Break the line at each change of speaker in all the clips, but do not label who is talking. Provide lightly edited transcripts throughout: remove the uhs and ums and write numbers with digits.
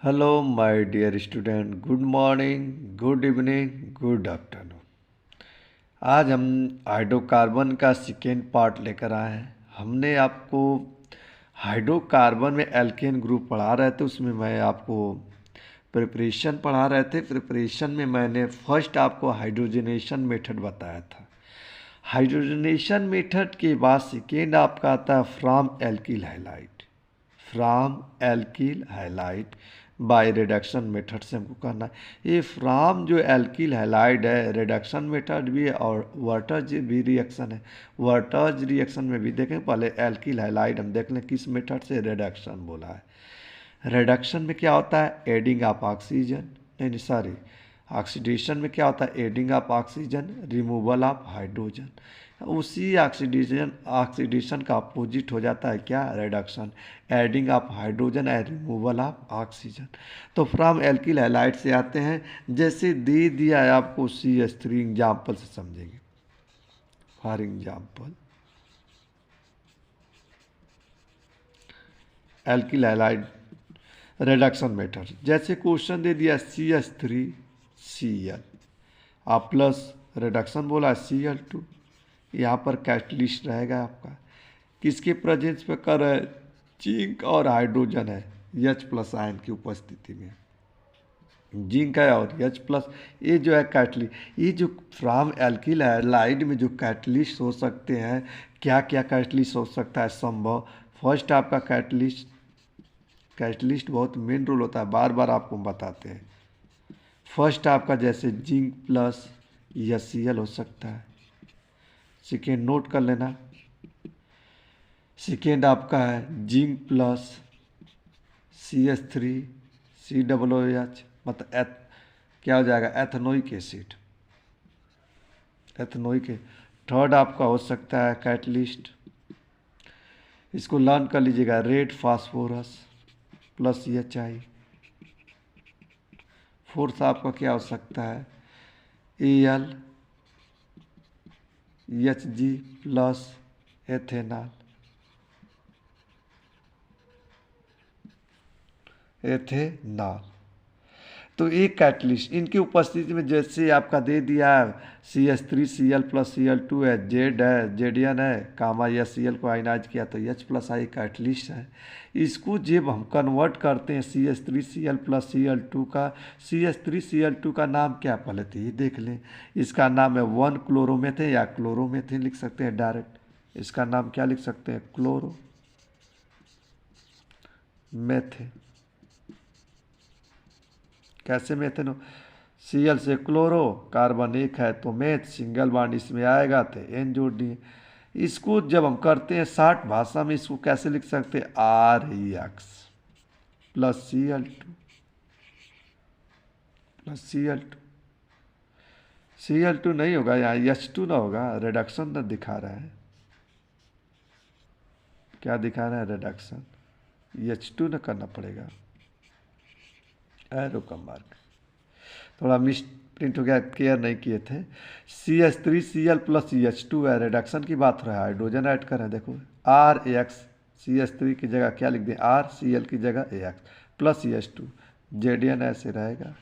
Hello my dear student, good morning, good evening, good afternoon. आज हम hydrocarbon का second part लेकर आए हैं। हमने आपको हाइड्रोकार्बन में एल्केन ग्रुप पढ़ा रहे थे, उसमें मैं आपको प्रिपरेशन पढ़ा रहे थे। प्रिपरेशन में मैंने फर्स्ट आपको हाइड्रोजनेशन मेथड बताया था। हाइड्रोजनेशन मेथड के बाद सेकेंड आपका आता है from alkyl halide. From alkyl halide by reduction method से हमको करना है। ये फ्रॉम जो एल्किल हैलाइड है रिडक्शन मेथड भी है और वर्टर्ज भी रिएक्शन है। वर्टर्ज रिएक्शन में भी देखें, पहले एल्किल हैलाइड हम देख लें किस मेथड से रिडक्शन बोला है। रिडक्शन में क्या होता है? एडिंग ऑफ ऑक्सीजन, नहीं सॉरी, ऑक्सीडेशन में क्या होता है? Adding of oxygen, removal of hydrogen. उसी ऑक्सीडेशन का अपोजिट हो जाता है क्या? Reduction, adding of hydrogen and removal of oxygen. तो फ्रॉम एल्किल हैलाइड से आते हैं, जैसे दे दिया है आपको CH3 एग्जाम्पल से समझेंगे। For example alkyl halide reduction method, जैसे क्वेश्चन दे दिया CH3Cl, आप प्लस रिडक्शन बोला Cl2, यहाँ पर कैटलिस्ट रहेगा आपका, किसके प्रेजेंस पे कर रहा है? जिंक और हाइड्रोजन है H प्लस आयन की उपस्थिति में। जिंक है और H प्लस, ये जो है कैटलिस्ट। ये जो फ्रॉम एल्किल हैलाइड में जो कैटलिस्ट हो सकते हैं, क्या क्या कैटलिस्ट हो सकता है संभव? फर्स्ट आपका कैटलिस्ट बहुत मेन रोल होता है, बार बार आपको बताते हैं। फर्स्ट आपका जैसे जिंक प्लस HCl हो सकता है। सेकेंड नोट कर लेना, सेकेंड आपका है जिंक प्लस CH3 COOH, मतलब क्या हो जाएगा? Ethanoic acid, ethanoic. थर्ड आपका हो सकता है कैटलिस्ट, इसको लर्न कर लीजिएगा, red phosphorus plus HI। Fourth आपका क्या हो सकता है? AlHG plus ethanol, ethanol. तो एक कैटलिस्ट इनकी उपस्थिति में जैसे आपका दे दिया है CH3Cl प्लस Cl2 है, जेड है, जेडियन है, कामा या Cl को आयनाइज किया तो H प्लस आई कैटलिस्ट है। इसको जब हम कन्वर्ट करते हैं CH3Cl प्लस Cl2 का, CH3Cl2 का नाम क्या? पहले तो ये देख लें, इसका नाम है 1 क्लोरोमेथेन या क्लोरोमेथेन लिख सकते हैं डायरेक्ट। इसका नाम क्या लिख सकते हैं? क्लोरोमेथेन। कैसे मेथेन हो? Cl से क्लोरो, कार्बन एक है तो मेथ, सिंगल बॉन्ड इसमें आएगा तो N जोड़ दिए। इसको जब हम करते हैं शार्ट भाषा में, इसको कैसे लिख सकते हैं? REX plus Cl2 plus Cl2। Cl2 नहीं होगा, यहाँ H2 ना होगा, रिडक्शन ना दिखा रहा है। क्या दिखा रहा है? रिडक्शन। H2 ना करना पड़ेगा, एरो का मार्क थोड़ा मिस प्रिंट हो गया, केयर नहीं किए थे। CH3Cl प्लस H2 है, रिडक्शन की बात हो रहा है, हाइड्रोजन ऐड कर रहे हैं। देखो RX, CH3 की जगह क्या लिख दें? R, Cl की जगह AX प्लस H2, जेडियन ऐसे रहेगा,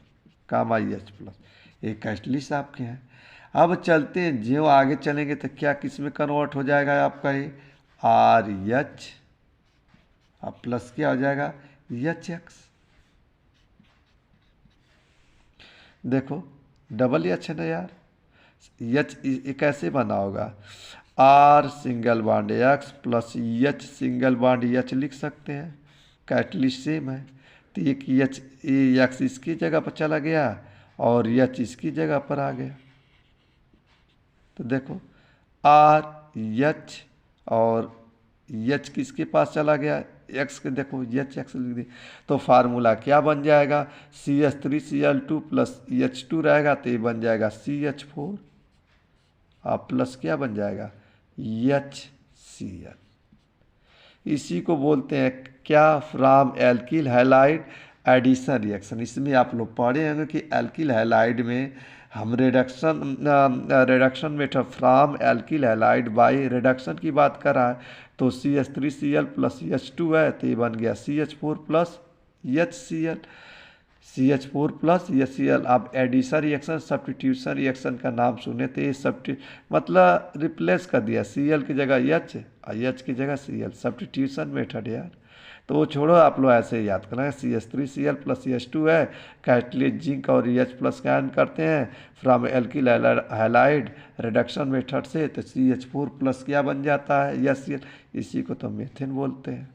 कामा H प्लस। एक कैटलिस्ट आपके हैं। अब चलते हैं, जो आगे चलेंगे तो क्या किस में कन्वर्ट हो जाएगा आपका? ये RH, अब प्लस क्या हो जाएगा? HX। देखो डबल एच है ना यार, एच कैसे बना होगा? R single bond X plus H single bond H लिख सकते हैं, कैटलिस्ट सेम है। तो एक X इसकी जगह पर चला गया और H इसकी जगह पर आ गया। तो देखो RH और H किसके पास चला गया? X के, देखो HX लिख दी। तो फार्मूला क्या बन जाएगा? CH3Cl2 प्लस H2 रहेगा तो ये बन जाएगा CH4 और प्लस क्या बन जाएगा? HCl। इसी को बोलते हैं क्या? From alkyl halide addition reaction. इसमें आप लोग पढ़े होंगे कि एल्किल हैलाइड में हम reduction method from alkyl halide by reduction की बात कर रहा है। तो CH3Cl प्लस H2 है तो ये बन गया CH4 plus HCl, CH4 plus HCl। आप एडिशन रिएक्शन सब्स्टिट्यूशन रिएक्शन का नाम सुने थे, मतलब रिप्लेस कर दिया, Cl की जगह H और H की जगह Cl, सब्स्टिट्यूशन मेथड यार। तो वो छोड़ो, आप लोग ऐसे ही याद करना है। CH3Cl प्लस CH2 है, कैटलिस्ट जिंक और EH प्लस का आयन करते हैं from alkyl halide reduction method से, तो CH4 प्लस क्या बन जाता है, HCl। इसी को तो मीथेन बोलते हैं,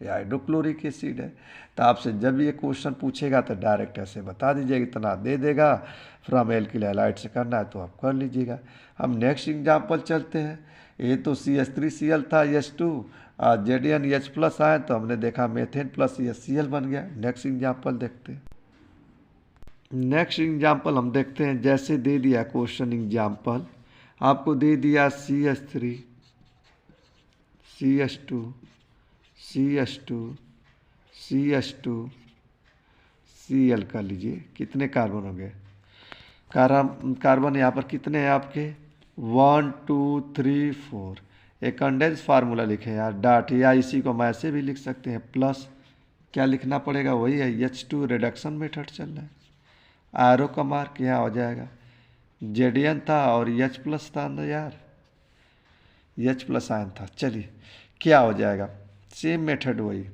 ये हाइड्रोक्लोरिक एसिड है। तो आपसे जब ये क्वेश्चन पूछेगा तो डायरेक्ट ऐसे बता दीजिएगा, इतना दे देगा, फ्रॉम एल्किल हैलाइड से करना है तो आप कर लीजिएगा। हम नेक्स्ट एग्जाम्पल चलते हैं। ये तो CH3Cl था, H2 ZnH प्लस आए तो हमने देखा मेथेन प्लस HCl बन गया। नेक्स्ट एग्जाम्पल देखते हैं। नेक्स्ट एग्जाम्पल हम देखते हैं, जैसे दे दिया क्वेश्चन एग्जाम्पल, आपको दे दिया CH3 CH2 CH2 CH2 Cl कर लीजिए, कितने कार्बन हो गए, कार्बन यहाँ पर कितने हैं आपके, 1 2 3 4। एक कंडेंस फार्मूला लिखे यार, डॉट, या इसी को हम ऐसे भी लिख सकते हैं, प्लस क्या लिखना पड़ेगा, वही है H2 रिडक्शन मेथड चल रहा है। एरो का मार्क यहाँ हो जाएगा, Zn था और H प्लस था अंदर यार, H प्लस आयन था। चलिए क्या हो जाएगा, सेम मेथड वही,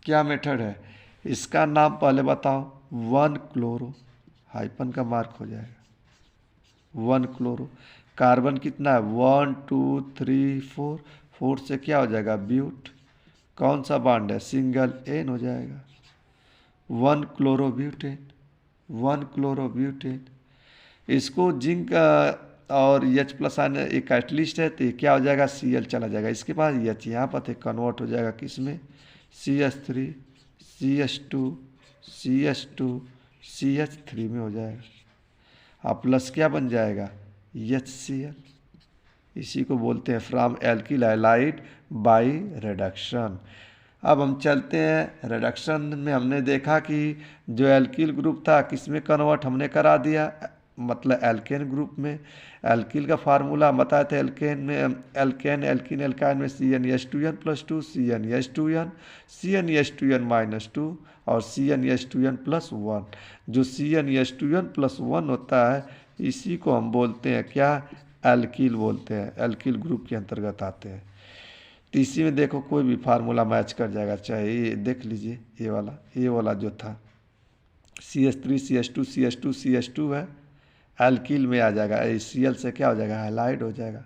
क्या मेथड है, इसका नाम पहले बताओ, 1 क्लोरो, हाइपन का मार्क हो जाएगा, 1 क्लोरो। कार्बन कितना है, 1 2 3 4, 4 से क्या हो जाएगा, ब्यूट, कौन सा बॉन्ड है, सिंगल एन हो जाएगा, 1 क्लोरोब्यूटेन, 1 क्लोरोब्यूटेन। इसको जिंक और H प्लस आयन एक कैटलिस्ट है, तो ये क्या हो जाएगा, Cl चला जाएगा, इसके बाद H यहाँ पर थे, कन्वर्ट हो जाएगा किस में, CH3 CH2 CH2 CH3 में हो जाएगा। अब प्लस क्या बन जाएगा, HCl। इसी को बोलते हैं from alkyl halide by reduction. अब हम चलते हैं रिडक्शन में, हमने देखा कि जो एल्किल ग्रुप था किस में कन्वर्ट हमने करा दिया, मतलब एल्केन ग्रुप में। एल्किल का फार्मूला बताए थे, एल्केन में एल्केन एल्किन एल्काइन में CnH2n plus 2 CnH2n CnH2n minus 2 और CnH2n प्लस 1। जो CnH2n प्लस 1 होता है इसी को हम बोलते हैं क्या, एल्किल बोलते हैं, एल्किल ग्रुप के अंतर्गत आते हैं। तो इसी में देखो कोई भी फार्मूला मैच कर जाएगा, चाहे ये देख लीजिए, ये वाला जो था CH3 CH2 CH2 CH2 है, एल्किल में आ जाएगा, Cl से क्या हो जाएगा, हैलाइड हो जाएगा।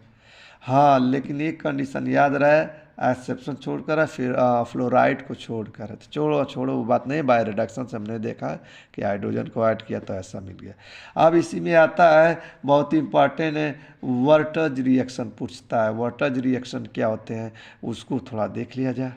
हाँ लेकिन एक कंडीशन याद रहे, एक्सेप्शन छोड़कर है, फिर फ्लोराइड को छोड़कर है, तो छोड़ो वो बात नहीं, बाय रिडक्शन से हमने देखा कि हाइड्रोजन को ऐड किया तो ऐसा मिल गया। अब इसी में आता है बहुत ही इंपॉर्टेंट है, वर्टज रिएक्शन पूछता है। वर्टज रिएक्शन क्या होते हैं उसको थोड़ा देख लिया जाए।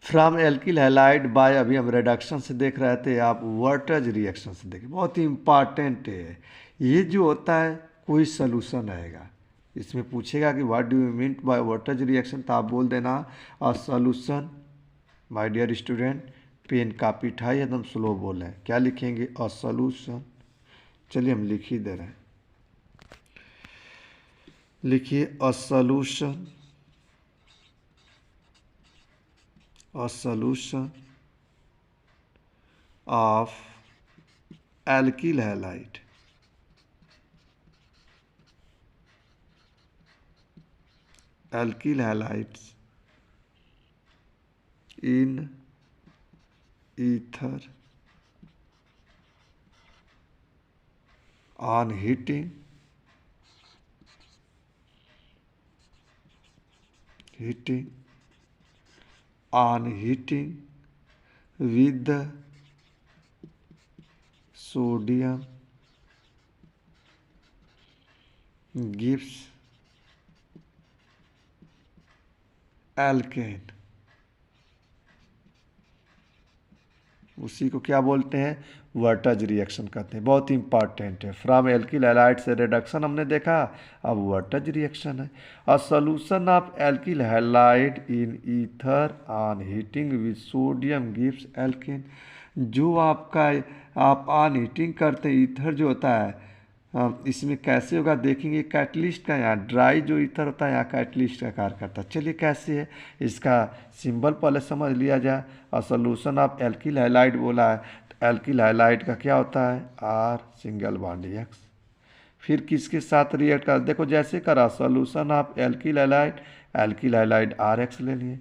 फ्रॉम एल्किल हैलाइड बाय, अभी हम रिडक्शन से देख रहे थे, आप वर्टज रिएक्शन से देखिए, बहुत ही इंपॉर्टेंट है। ये जो होता है कोई सलूशन आएगा, इसमें पूछेगा कि what do you mean by Wurtz reaction, तो आप बोल देना a solution. My dear student, pen copy उठाइए, एकदम स्लो बोलें, क्या लिखेंगे, अ सॉल्यूशन। चलिए हम लिख ही दे रहे हैं, लिखिए a solution, a solution of alkyl halide halides in ether on heating with the sodium gives alkane। उसी को क्या बोलते हैं, वर्टज रिएक्शन कहते हैं, बहुत ही इंपॉर्टेंट है। फ्रॉम एल्किल हैलाइड से रिडक्शन हमने देखा, अब वर्टज रिएक्शन है। A solution of alkyl halide in ether on heating with sodium gives alkane. जो आपका आप ऑन हीटिंग करते ईथर जो होता है इसमें कैसे होगा देखेंगे। कैटलिस्ट का यहाँ ड्राई जो ईथर होता है यहाँ कैटलिस्ट का कार्य करता है। चलिए कैसे है इसका सिंबल पहले समझ लिया जाए। और सोल्यूशन ऑफ एल्किल हैलाइड बोला है, तो एल्किल हैलाइड का क्या होता है आर सिंगल बॉन्ड एक्स। फिर किसके साथ रिएक्ट कर, देखो जैसे करा solution of alkyl halide r x ले लिए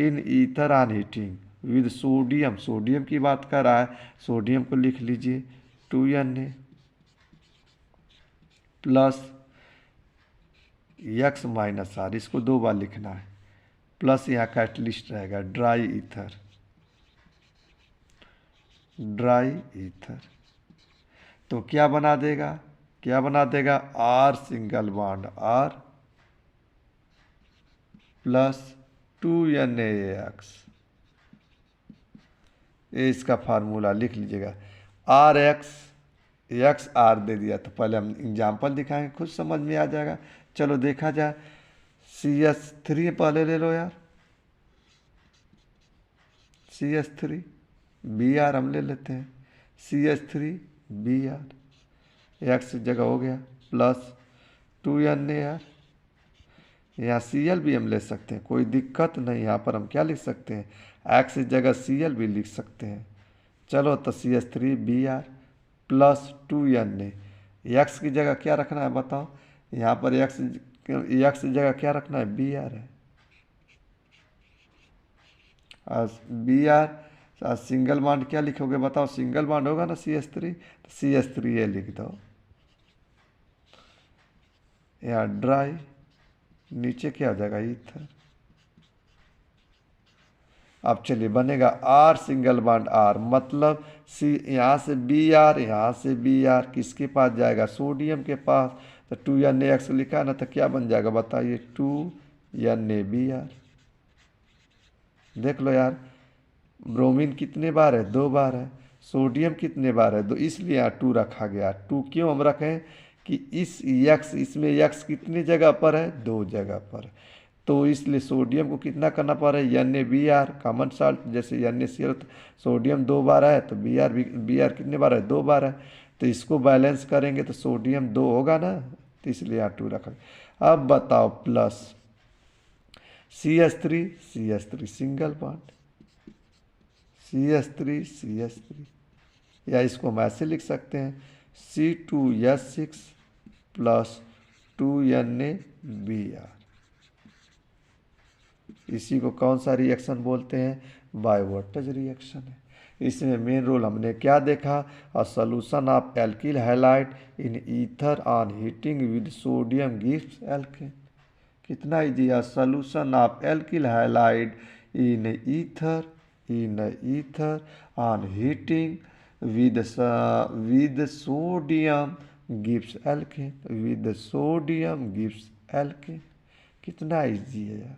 in ether on heating with sodium, sodium की बात कर रहा है, सोडियम को लिख लीजिए 2Na plus x minus are, इसको 2 बार लिखना है, प्लस यहाँ कैटलिस्ट रहेगा ड्राई ईथर। तो क्या बना देगा r single bond are plus 2NaX। ये इसका फार्मूला लिख लीजिएगा। आर एक्स आर दे दिया, तो पहले हम एग्जाम्पल दिखाएंगे, खुद समझ में आ जाएगा। चलो देखा जाए। CH3 पहले ले लो यार, CH3 Br हम ले लेते हैं, CH3 Br एक्स जगह हो गया प्लस 2Na। यहाँ Cl भी हम ले सकते हैं, कोई दिक्कत नहीं। यहाँ पर हम क्या लिख सकते हैं एक्स जगह Cl भी लिख सकते हैं। चलो तो CH3 Br plus 2Na, x की जगह क्या रखना है बताओ। यहाँ पर एक्स की जगह क्या रखना है Br है, और Br सिंगल बॉन्ड क्या लिखोगे बताओ, सिंगल बॉन्ड होगा ना CH3, तो CH3 ये लिख दो। यहाँ ड्राई, नीचे क्या हो जाएगा ईथर। अब चलिए बनेगा आर सिंगल बॉन्ड आर, मतलब सी यहाँ से Br, यहाँ से Br किसके पास जाएगा सोडियम के पास, तो 2NaX लिखा ना, तो क्या बन जाएगा बताइए 2NaBr। देख लो यार, ब्रोमीन कितने बार है 2 बार है, सोडियम कितने बार है 2, इसलिए यहाँ 2 रखा गया। 2 क्यों हम रखें कि इस इसमें एक्स कितनी जगह पर है 2 जगह पर, तो इसलिए सोडियम को कितना करना पड़ रहा है NaBr कॉमन साल्ट, जैसे NaCl सोडियम 2 बार है तो Br कितने बार है 2 बार है, तो इसको बैलेंस करेंगे तो सोडियम 2 होगा ना, तो इसलिए यहाँ 2 रखा। अब बताओ plus CH3 single bond CH3 या इसको हम ऐसे लिख सकते हैं C2H6 प्लस 2NaBr। इसी को कौन सा रिएक्शन बोलते हैं बायवर्टज रिएक्शन है। इसमें मेन रोल हमने क्या देखा, a solution of alkyl halide in ether on heating with sodium gives alkane. कितना इजी है, solution of alkyl halide in ether on heating with sodium gives alkane. कितना इजी है यार,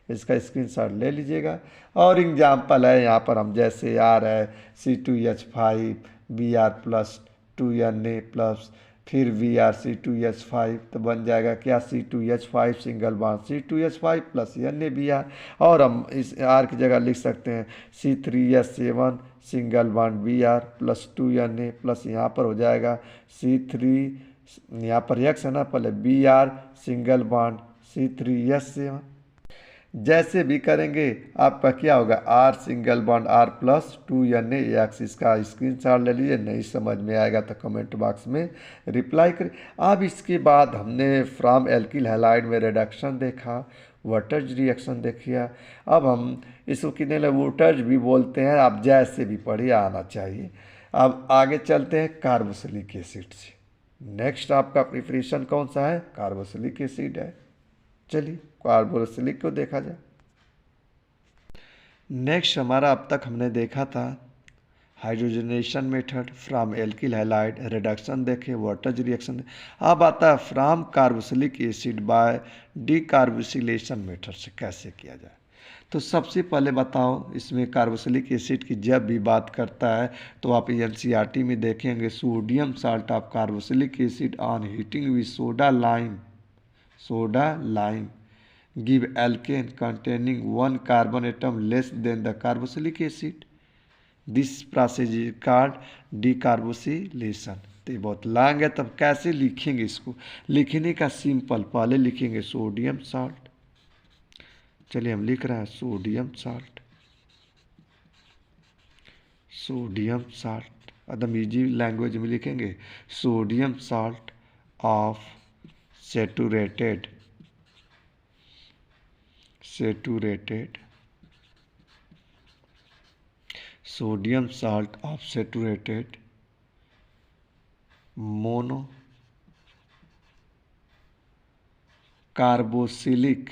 इसका स्क्रीनशॉट ले लीजिएगा। और एग्जाम्पल है यहाँ पर हम जैसे आ रहा है C2H5 Br plus 2Na plus फिर Br C2H5, तो बन जाएगा क्या C2H5 single bond C2H5 plus NaBr, और हम इस R की जगह लिख सकते हैं C3H7 single bond Br plus 2Na plus यहाँ पर हो जाएगा C3, यहाँ पर X है ना, पहले Br सिंगल बॉन्ड C3H7। जैसे भी करेंगे आपका क्या होगा r single bond are plus 2NaX। इसका स्क्रीनशॉट ले लीजिए, नहीं समझ में आएगा तो कमेंट बॉक्स में रिप्लाई करें। अब इसके बाद हमने फ्रॉम एल्किल हैलाइड में रिडक्शन देखा, वोल्टेज रिएक्शन देखिए। अब हम इसको कितने वोल्टेज भी बोलते हैं, आप जैसे भी पढ़िए आना चाहिए। अब आगे चलते हैं कार्बोक्सिलिक एसिड से। नेक्स्ट आपका प्रिपरेशन कौन सा है कार्बोक्सिलिक एसिड है। चलिए कार्बोक्सिलिक को देखा जाए। नेक्स्ट हमारा अब तक हमने देखा था hydrogenation method from alkyl halide, reduction देखे, वोल्टेज रिएक्शन। अब आता है from carboxylic acid bye decarboxylation method से कैसे किया जाए। तो सबसे पहले बताओ इसमें कार्बोक्सिलिक एसिड की जब भी बात करता है तो आप NCERT में देखेंगे sodium salt of carboxylic acid on heating with soda lime give alkane containing 1 carbon atom less than the carboxylic acid. This process is called decarboxylation. तो ये बहुत लॉन्ग है, तब कैसे लिखेंगे इसको? लिखने का सिंपल, पहले लिखेंगे सोडियम साल्ट। चलिए हम लिख रहे हैं सोडियम साल्ट, सोडियम साल्ट एकदम इजी लैंग्वेज में लिखेंगे, sodium salt of saturated sodium salt of saturated mono carboxylic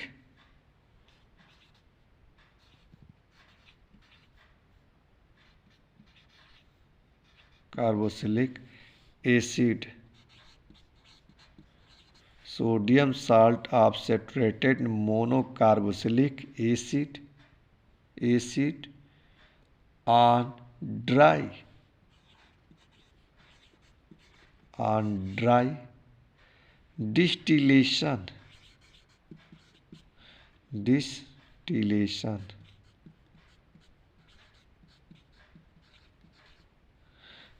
acid, sodium salt of saturated monocarboxylic acid on dry distillation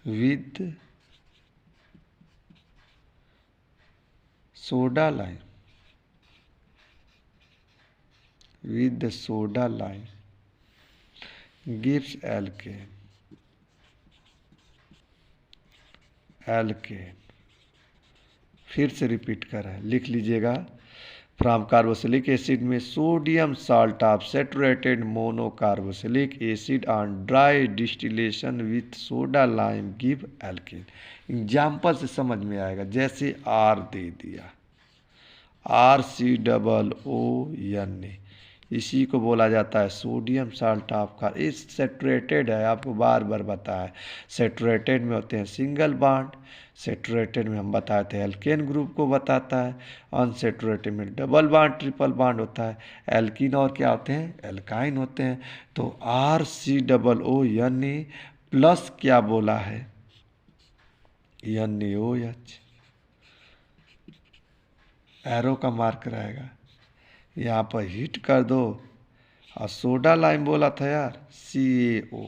with soda lime gives alkane फिर से repeat कर रहे हैं, लिख लीजिएगा। फ्रॉम कार्बोसिलिक एसिड में sodium salt of saturated monocarboxylic acid on dry distillation with soda lime give alkane. Example से समझ में आएगा, जैसे आर दे दिया, RCOON, इसी को बोला जाता है सोडियम साल्ट ऑफ कार्ब। इस सेचुरेटेड है, आपको बार बार बताया, सेचुरेटेड में होते हैं सिंगल बॉन्ड, सेचुरेटेड में हम बताए थे एल्केन ग्रुप को बताता है, अनसेचुरेटेड में डबल बॉन्ड ट्रिपल बॉन्ड होता है, एल्कीन और क्या होते हैं, एल्काइन होते हैं। तो RCOON प्लस क्या बोला है, NaOH, एरो का मार्क रहेगा, यहाँ पर हीट कर दो। और सोडा लाइम बोला था यार, CaO,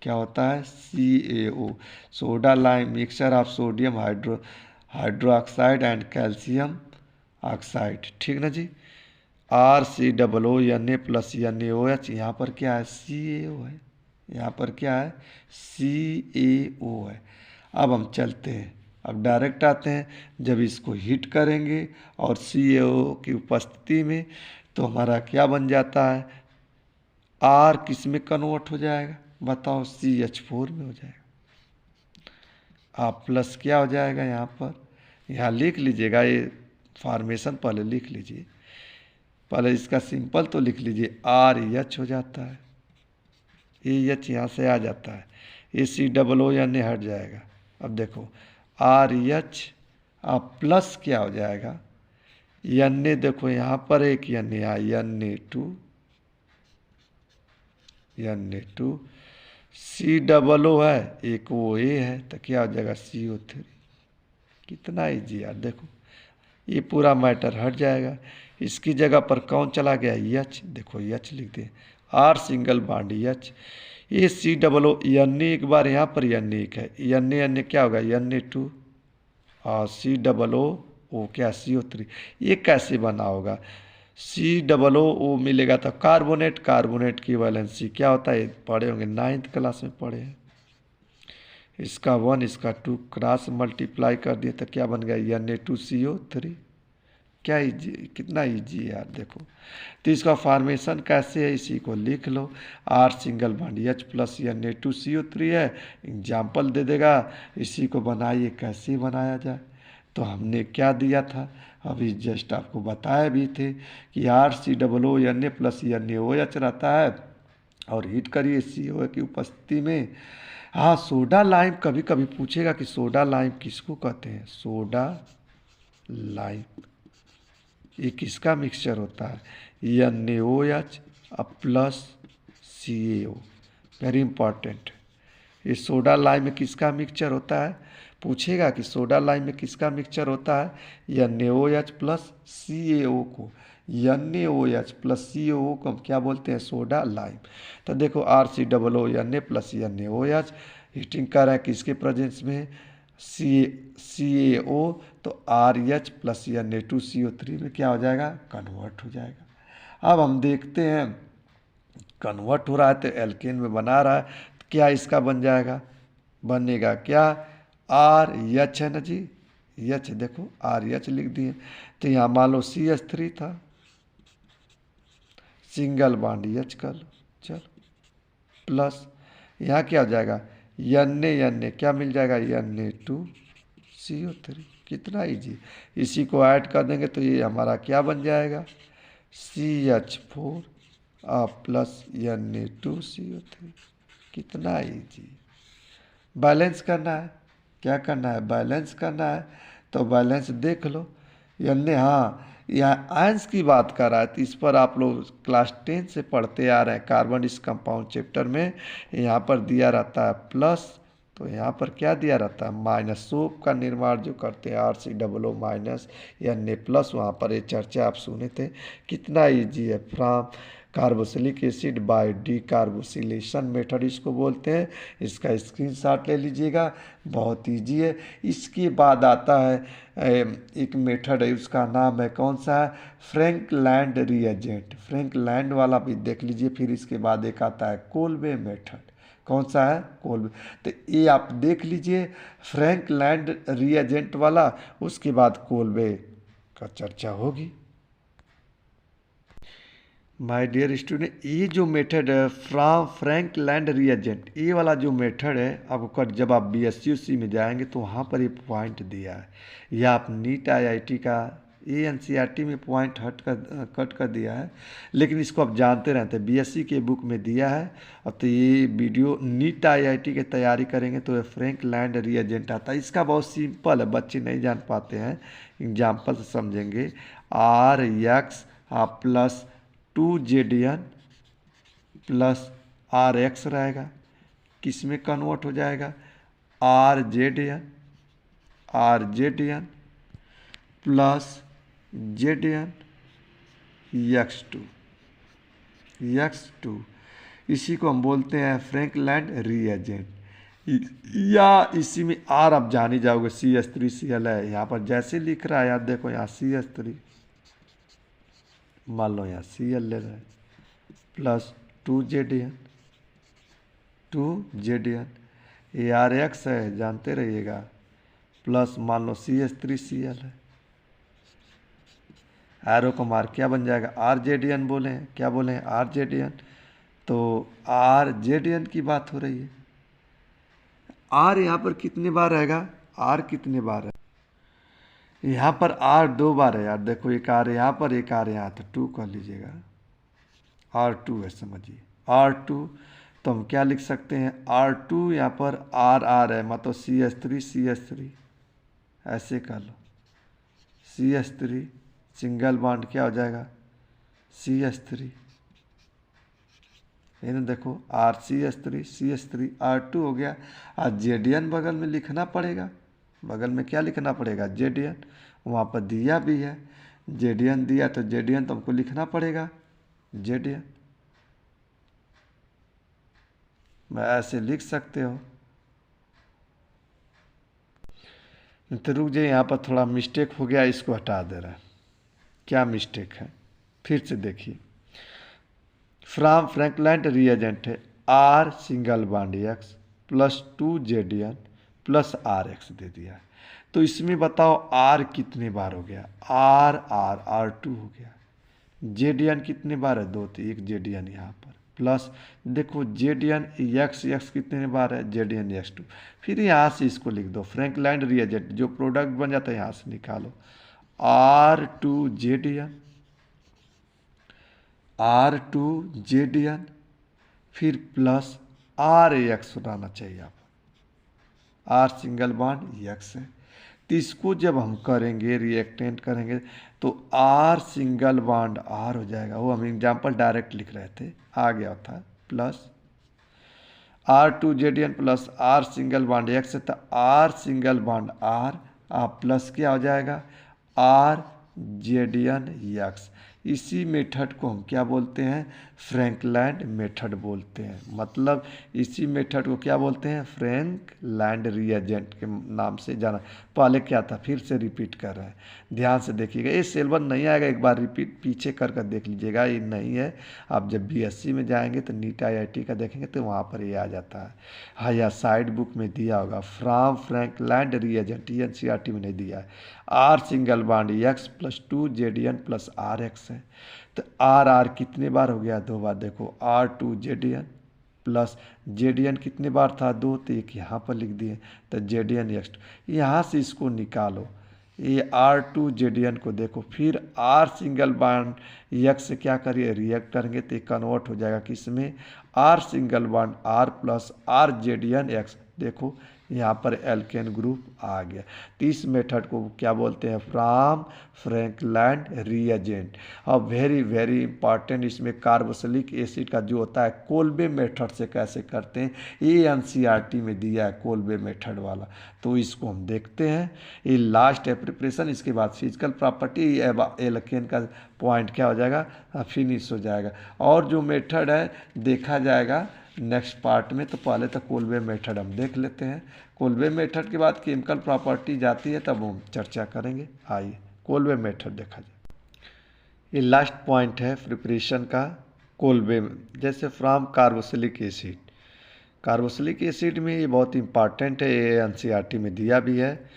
क्या होता है, CaO, soda lime mixture of sodium hydroxide and calcium oxide, ठीक ना जी। RCOONA प्लस NaOH, यहाँ पर क्या है, CaO है, यहाँ पर क्या है, CaO है। अब हम चलते हैं, अब डायरेक्ट आते हैं, जब इसको हीट करेंगे और CaO की उपस्थिति में, तो हमारा क्या बन जाता है, R किस में कन्वर्ट हो जाएगा, बताओ, CH4 में हो जाएगा। आप प्लस क्या हो जाएगा, यहाँ पर, यहाँ लिख लीजिएगा, ये फॉर्मेशन पहले लिख लीजिए, पहले इसका सिंपल तो लिख लीजिए, RH हो जाता है, AH यहाँ से आ जाता है, ACOON हट जाएगा। अब देखो RH, अब प्लस क्या हो जाएगा, Na, देखो यहाँ पर एक Na, Na2, COO है, एक वो A है, तो क्या हो जाएगा, CO3। कितना इजी यार, देखो ये पूरा मैटर हट जाएगा, इसकी जगह पर कौन चला गया, H, देखो H लिख दे, R single bond H, ACOO एक बार यहाँ पर Na एक है, Na क्या होगा, Na2 और COO क्या, CO3। ये कैसे बना होगा, COO मिलेगा तो कार्बोनेट की वैलेंसी क्या होता है, पढ़े होंगे 9th क्लास में पढ़े हैं। इसका 1 इसका 2 क्रॉस मल्टीप्लाई कर दिए तो क्या बन गया, Na2CO3। क्या इजी, कितना इजी है यार, देखो। तो इसका फॉर्मेशन कैसे है, इसी को लिख लो, R single bond H plus Na2CO3 है, एग्जाम्पल दे देगा, इसी को बनाइए, कैसे बनाया जाए। तो हमने क्या दिया था, अभी जस्ट आपको बताया भी थे कि RCOON प्लस NaOH रहता है, और हीट करिए CO की उपस्थिति में। हाँ, सोडा लाइम कभी कभी पूछेगा कि सोडा लाइम किसको कहते हैं, सोडा लाइम ये किसका मिक्सचर होता है, NaOH plus CaO, very important. ये सोडा लाइम में किसका मिक्सचर होता है, पूछेगा कि सोडा लाइम में किसका मिक्सचर होता है, NaOH प्लस CaO को, NaOH प्लस CaO को हम क्या बोलते हैं, सोडा लाइम। तो देखो RCOON प्लस NaOH हीटिंग कर रहे हैं किसके प्रेजेंस में, CaO, तो RH प्लस Na2CO3 में क्या हो जाएगा, कन्वर्ट हो जाएगा। अब हम देखते हैं कन्वर्ट हो रहा है तो एल्केन में बना रहा है, तो क्या इसका बन जाएगा, बनेगा क्या, RH है ना जी, H देखो RH लिख दिए, तो यहाँ मान लो CH3 था, सिंगल बॉन्ड H कर लो, चलो प्लस यहाँ क्या हो जाएगा, Na क्या मिल जाएगा, Na2CO3, कितना इजी। इसी को ऐड कर देंगे तो ये हमारा क्या बन जाएगा, CH4 प्लस Na2CO3, कितना इजी। बैलेंस करना है, क्या करना है, बैलेंस करना है, तो बैलेंस देख लो। यानी हाँ, यहाँ आयंस की बात कर रहा है, तो इस पर आप लोग क्लास 10 से पढ़ते आ रहे हैं, कार्बन इस कंपाउंड चैप्टर में यहाँ पर दिया रहता है प्लस, तो यहाँ पर क्या दिया रहता है माइनस। सोप का निर्माण जो करते हैं RCOO माइनस Na प्लस, वहाँ पर ये चर्चा आप सुने थे, कितना ईजी है। From carboxylic acid by decarboxylation method इसको बोलते हैं, इसका स्क्रीनशॉट ले लीजिएगा, बहुत इजी है। इसके बाद आता है एक मेथड है, उसका नाम है कौन सा है, फ्रैंकलैंड रिएजेंट, फ्रैंकलैंड वाला भी देख लीजिए। फिर इसके बाद एक आता है कोल्बे मेथड, कौन सा है, कोल्बे, तो ये आप देख लीजिए फ्रैंकलैंड रिएजेंट वाला, उसके बाद कोल्बे का चर्चा होगी। माय डियर स्टूडेंट, ये जो मेथड है फ्रॉम फ्रैंकलैंड रिएजेंट, ये वाला जो मेथड है, आपको जब आप BSc में जाएंगे तो वहाँ पर ये पॉइंट दिया है, या आप नीट IIT का NCERT में पॉइंट कट कर दिया है, लेकिन इसको आप जानते रहते हैं, BSc के बुक में दिया है। अब तो ये वीडियो नीट IIT की तैयारी करेंगे तो ये फ्रैंकलैंड रिएजेंट आता है। इसका बहुत सिंपल है, बच्चे नहीं जान पाते हैं, एग्जाम्पल से समझेंगे। RX plus 2ZN plus RX रहेगा, किस में कन्वर्ट हो जाएगा, RZN प्लस ZN X2, इसी को हम बोलते हैं फ्रैंकलैंड रिएजेंट। या इसी में R आप जान ही जाओगे, CH3Cl है, यहाँ पर जैसे लिख रहा है यार, देखो यहाँ CH3, मान लो यहाँ Cl ले रहे हैं, प्लस 2ZN RX है, जानते रहिएगा, प्लस मान लो CH3Cl है, एरो का मार्क क्या बन जाएगा, RZN बोले हैं, क्या बोले हैं, RZN, तो RZN की बात हो रही है। R यहाँ पर कितने बार रहेगा, R कितने बार है, यहाँ पर R 2 बार है यार, देखो एक R यहाँ पर, एक R यहाँ, तो 2 कर लीजिएगा, R2 है, समझिए R2, तो हम क्या लिख सकते हैं, R2 यहाँ पर R है, मतलब CH3 ऐसे कर लो, CH3 सिंगल बॉन्ड क्या हो जाएगा, CH3, ये ना देखो CH3 R2 हो गया। और ZN बगल में लिखना पड़ेगा, बगल में क्या लिखना पड़ेगा, ZN, वहाँ पर दिया भी है, ZN दिया, तो ZN तो हमको लिखना पड़ेगा, ZN, मैं ऐसे लिख सकते हो। तो रुक जाइए, यहाँ पर थोड़ा मिस्टेक हो गया, इसको हटा दे रहा है, क्या मिस्टेक है, फिर से देखिए। फ्रॉम फ्रैंकलैंड रिएजेंट है, R single bond X plus 2ZN plus RX दे दिया है, तो इसमें बताओ R कितने बार हो गया, R2 हो गया, ZN कितने बार है, 2, तो एक ZN यहाँ पर, प्लस देखो ZN X कितने बार है, ZN X2, फिर यहाँ से इसको लिख दो, फ्रैंकलैंड रिएजेंट जो प्रोडक्ट बन जाता है यहाँ से निकालो, R2ZN फिर प्लस RX रहना चाहिए, आप R सिंगल बॉन्ड X है, तो इसको जब हम करेंगे रिएक्टेंट करेंगे तो R सिंगल बॉन्ड R हो जाएगा, वो हम एग्जाम्पल डायरेक्ट लिख रहे थे, आ गया था, plus R2ZN plus R single bond X है, तो R single bond R plus क्या हो जाएगा, RZN X, इसी मेथड को हम क्या बोलते हैं, फ्रैंकलैंड मेथड बोलते हैं। मतलब इसी मेथड को क्या बोलते हैं, फ्रैंकलैंड रिएजेंट के नाम से जाना। पहले क्या था, फिर से रिपीट कर रहे हैं, ध्यान से देखिएगा। ये सिलेबस नहीं आएगा, एक बार रिपीट पीछे कर कर देख लीजिएगा, ये नहीं है। आप जब बीएससी में जाएंगे तो नीट आईआईटी का देखेंगे तो वहाँ पर ये आ जाता है। हाँ, या साइड बुक में दिया होगा, फ्रॉम फ्रैंकलैंड रिएजेंट, ये एनसीईआरटी में नहीं दिया है। R single bond x+2 Zn plus R X है। तो आर आर कितने बार हो गया, 2 बार। देखो R2 जेडीएन प्लस जेडीएन कितने बार था, 2, तो एक यहाँ पर लिख दिए। तो जेडीएन x2, यहाँ से इसको निकालो, ये R2 जेडीएन को देखो, फिर आर सिंगल बॉन्ड एक्स से क्या करिए, रिएक्ट करेंगे तो ये कन्वर्ट हो जाएगा किसमें, R single bond are plus R Zn X. देखो यहाँ पर एल्केन ग्रुप आ गया। तो इस मेथड को क्या बोलते हैं, फ्रॉम फ्रैंकलैंड रिएजेंट। और वेरी वेरी इंपॉर्टेंट, इसमें कार्बोक्सिलिक एसिड का जो होता है कोल्बे मेथड से कैसे करते हैं, ये एनसीईआरटी में दिया है, कोल्बे मेथड वाला। तो इसको हम देखते हैं। ये लास्ट है प्रिपरेशन, इसके बाद फिजिकल प्रॉपर्टी एल्केन का पॉइंट क्या हो जाएगा, फिनिश हो जाएगा। और जो मेथड है देखा जाएगा नेक्स्ट पार्ट में। तो पहले तो कोल्बे मेथड हम देख लेते हैं। कोल्बे मेथड के बाद केमिकल प्रॉपर्टी जाती है, तब हम चर्चा करेंगे। आइए कोल्बे मेथड देखा जाए। ये लास्ट पॉइंट है प्रिपरेशन का कोल्बे में। जैसे from carboxylic acid, carboxylic acid में ये बहुत इंपॉर्टेंट है, ये एनसीईआरटी में दिया भी है।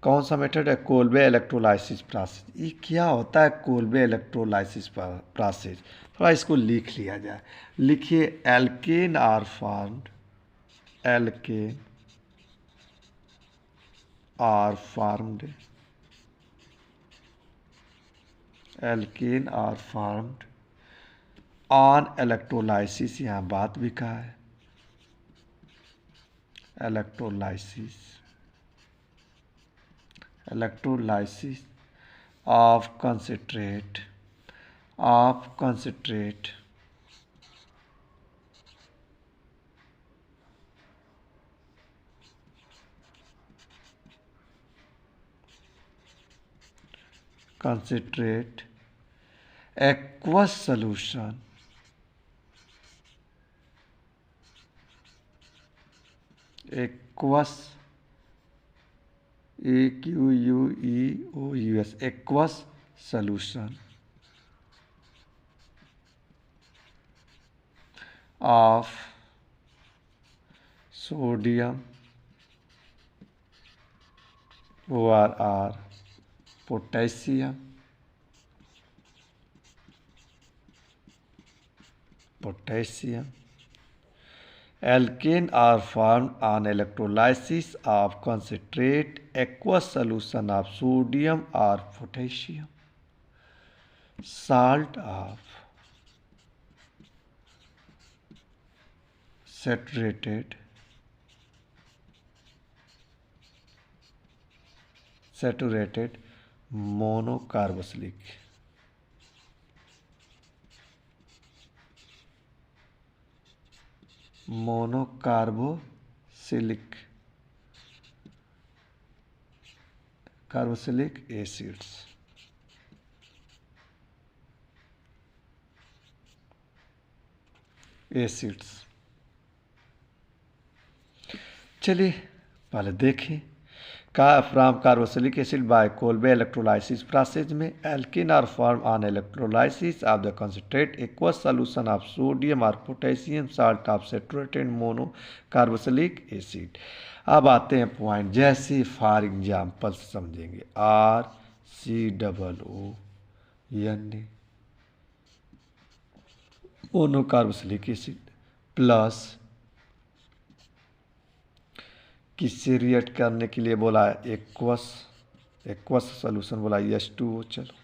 कौन सा मेथड है, कोल्बे इलेक्ट्रोलाइसिस प्रोसेस। ये क्या होता है, कोल्बे इलेक्ट्रोलाइसिस प्रोसेस, थोड़ा इसको लिख लिया जाए। लिखिए, alkane r formed, alkane r formed, alkane r formed on electrolysis, यहाँ बात भी कहा है, electrolysis, electrolysis of concentrate, of concentrate concentrate aqueous solution, aqueous, aqueous, aqueous solution of sodium or potassium, potassium. Alkane are formed on electrolysis of concentrate aqueous solution of sodium or potassium. Salt of saturated monocarboxylic carboxylic acids। चलिए पहले देखें, का from carboxylic acid by Kolbe electrolysis process में alkane are form on electrolysis of the concentrate aqueous solution of sodium और potassium salt of saturated mono carboxylic acid. अब आते हैं point, जैसे फॉर एग्जाम्पल समझेंगे, RCOO mono carboxylic acid plus किससे react करने के लिए बोला है, एक्वस सॉल्यूशन बोला, H2O। चलो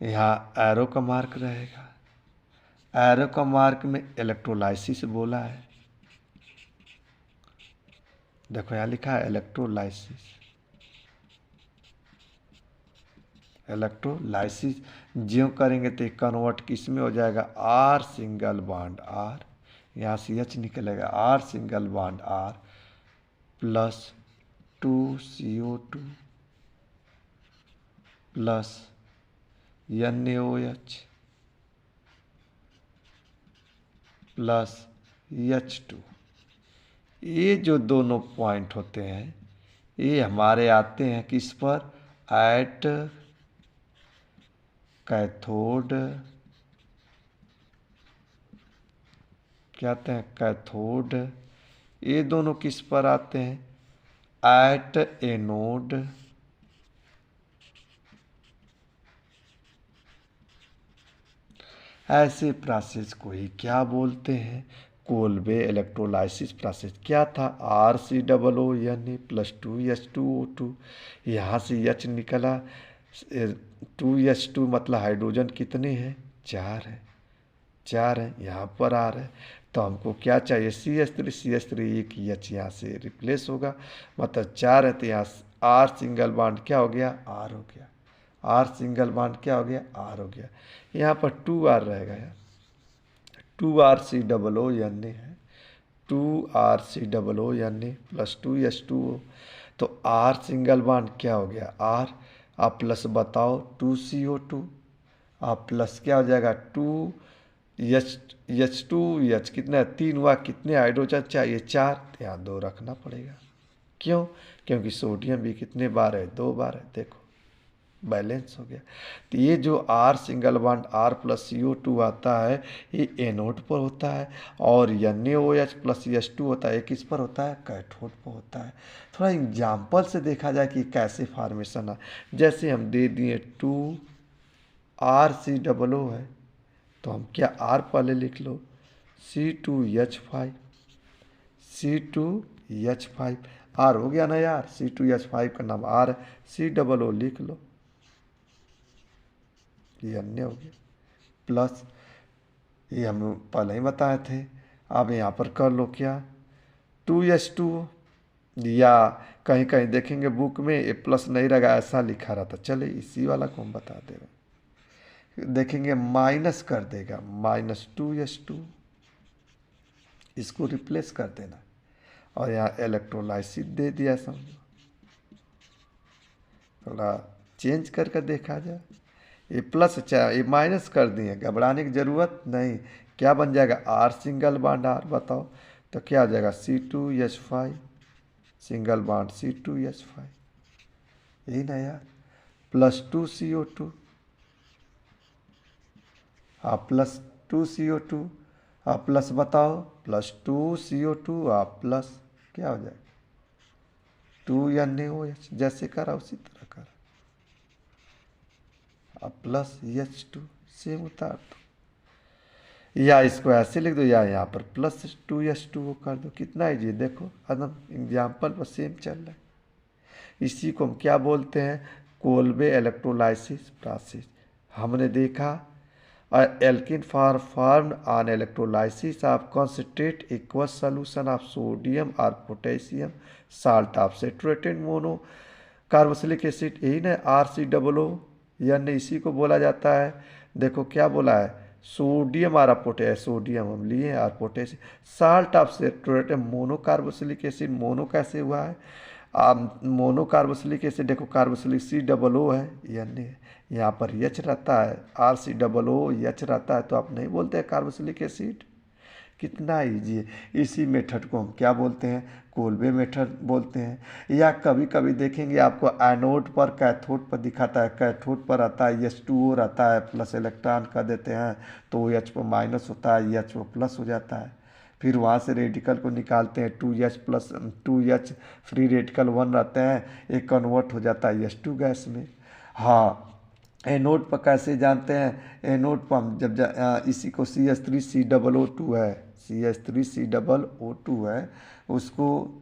यहाँ एरो का मार्क रहेगा, एरो का मार्क में इलेक्ट्रोलाइसिस बोला है। देखो यहाँ लिखा है इलेक्ट्रोलाइसिस, इलेक्ट्रोलाइसिस ज्यों करेंगे तो कन्वर्ट किस में हो जाएगा, आर सिंगल बॉन्ड आर, यहाँ से H निकलेगा, r single bond are plus 2CO2 plus NaOH plus H2। ये जो दोनों पॉइंट होते हैं ये हमारे आते हैं किस पर, एट कैथोड, क्या आते हैं, कैथोड। ये दोनों किस पर आते हैं, एट एनोड। ऐसे प्रोसेस को ही क्या बोलते हैं, कोल्बे इलेक्ट्रोलाइसिस प्रोसेस। क्या था, RCOO प्लस 2H2O2, यहाँ से H निकला, 2H2 मतलब हाइड्रोजन कितने हैं, 4 है, 4 है, यहाँ पर R है। तो हमको क्या चाहिए, CH3 एक H यहाँ से रिप्लेस होगा, मतलब 4 है, तो यहाँ R सिंगल बॉन्ड क्या हो गया, R हो गया, R सिंगल बॉन्ड क्या हो गया, R हो गया। यहाँ पर 2R रहेगा यार, 2RCOO है, 2RCOO प्लस 2H2O। तो R सिंगल बॉन्ड क्या हो गया, R, आप प्लस बताओ 2CO2, आप प्लस क्या हो जाएगा 2H2H कितना है, 3 हुआ, कितने हाइड्रोजन चाहिए, 4, तो यहाँ 2 रखना पड़ेगा। क्यों, क्योंकि सोडियम भी कितने बार है, 2 बार है, देखो बैलेंस हो गया। तो ये जो R single bond R plus CO2 आता है ये एनोड पर होता है, और NaOH प्लस H2 होता है, ये किस पर होता है, कैथोड पर होता है। थोड़ा एग्जाम्पल से देखा जाए कि कैसे फॉर्मेशन है। जैसे हम दे दिए 2RCOO है, तो हम क्या R पहले लिख लो, C2H5, C2H5, R हो गया ना यार, C2H5 का नाम R है, COO लिख लो, ये अन्य हो गया, प्लस ये हम पहले ही बताए थे। अब यहाँ पर कर लो क्या, 2H2, या कहीं कहीं देखेंगे बुक में ये प्लस नहीं रहेगा, ऐसा लिखा रहता, चले इसी वाला को हम बता दे रहे, देखेंगे माइनस कर देगा, -2H2, इसको रिप्लेस कर देना, और यहाँ इलेक्ट्रोलाइसिस दे दिया, समझो थोड़ा चेंज करके देखा जाए, ये प्लस चाहे ये माइनस कर दिए, घबराने की ज़रूरत नहीं। क्या बन जाएगा, R सिंगल बॉन्ड R, बताओ तो क्या आ जाएगा, C2H5 सिंगल बॉन्ड C2H5, यही ना यार, प्लस 2CO2, आप प्लस 2CO2, आप प्लस बताओ, प्लस 2CO2, आप प्लस क्या हो जाएगा 2NaOH, जैसे करा उसी तरह करा, अब प्लस H2 सेम उतार दो, या इसको ऐसे लिख दो, या यहाँ पर प्लस 2H2O कर दो, कितना इजी, देखो एकदम एग्जाम्पल पर सेम चल रहा है। इसी को हम क्या बोलते हैं, कोल्बे इलेक्ट्रोलाइसिस प्रोसेस। हमने देखा alkene formed on electrolysis of concentrate aqueous solution of sodium और potassium salt of saturated mono carboxylic acid, यही ना RCOO, यानी इसी को बोला जाता है। देखो क्या बोला है, सोडियम और पोटेशियम, सोडियम हम लिए और potassium, salt of saturated mono carboxylic acid, mono कैसे हुआ है, मोनो कार्बोक्सिलिक एसिड, देखो कार्बोक्सिलिक COO है, यानी यहाँ पर H रहता है, RCOO H रहता है, तो आप नहीं बोलते हैं कार्बोक्सिलिक एसिड, कितना ईजी है। इसी मेथड को हम क्या बोलते हैं, कोल्बे मेथड बोलते हैं। या कभी कभी देखेंगे आपको एनोड पर कैथोड पर दिखाता है, कैथोड पर आता है H2O रहता है, प्लस इलेक्ट्रॉन कर देते हैं तो H पर माइनस होता है, H पर प्लस हो जाता है, फिर वहाँ से रेडिकल को निकालते हैं, 2H plus 2H free radical 1 रहते हैं, एक कन्वर्ट हो जाता है H2 गैस में। हाँ, एनोड पर कैसे जानते हैं, एनोड पर हम जब इसी को CH3COO2 है, CH3COO2 है, उसको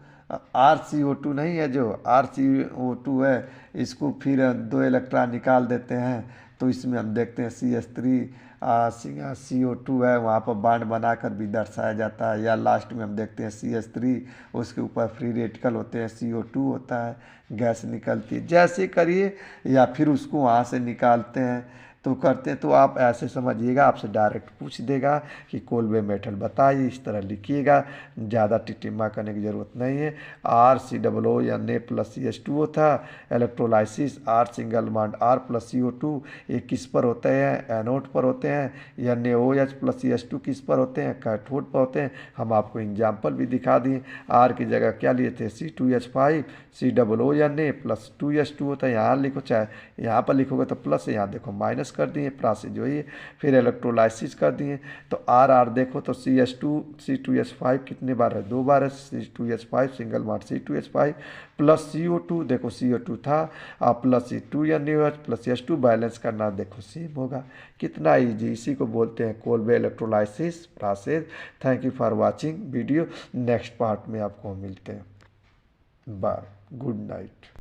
RCO2 नहीं है, जो RCO2 है, इसको फिर 2 इलेक्ट्रॉन निकाल देते हैं, तो इसमें हम देखते हैं CH3 CO2 है, वहाँ पर बांड बनाकर भी दर्शाया जाता है। या लास्ट में हम देखते हैं CH3, उसके ऊपर फ्री रेडिकल होते हैं, CO2 होता है, गैस निकलती है, जैसे करिए, या फिर उसको वहाँ से निकालते हैं तो करते तो आप ऐसे समझिएगा, आपसे डायरेक्ट पूछ देगा कि कोलबे मेथड बताइए, इस तरह लिखिएगा, ज़्यादा टिटिम्मा करने की ज़रूरत नहीं है। RCOO या Na प्लस CH2O था, electrolysis R single bond R plus CO2, ये किस पर होते हैं, एनोड पर होते हैं, या NaOH प्लस CH2 किस पर होते हैं, कैथोड पर होते हैं। हम आपको एग्जाम्पल भी दिखा दिए। R की जगह क्या लिए थे, C2H5, COO या Na प्लस 2H2 होता है, यहाँ लिखो, चाहे यहाँ पर लिखोगे तो प्लस, यहाँ देखो माइनस कर दिए, प्रोसेस जो है। फिर इलेक्ट्रोलाइसिस कर दिए, तो R देखो तो C2H5 कितने बार है, 2 बार है, C2H5 single bond C2H5 plus CO2, देखो CO2 था, प्लस C2 या NaOH प्लस H2 बैलेंस करना, देखो सेम होगा। कितना ईजी, इसी को बोलते हैं Kolbe electrolysis process. Thank you for watching video. Next part में आपको मिलते हैं। Bye, good night.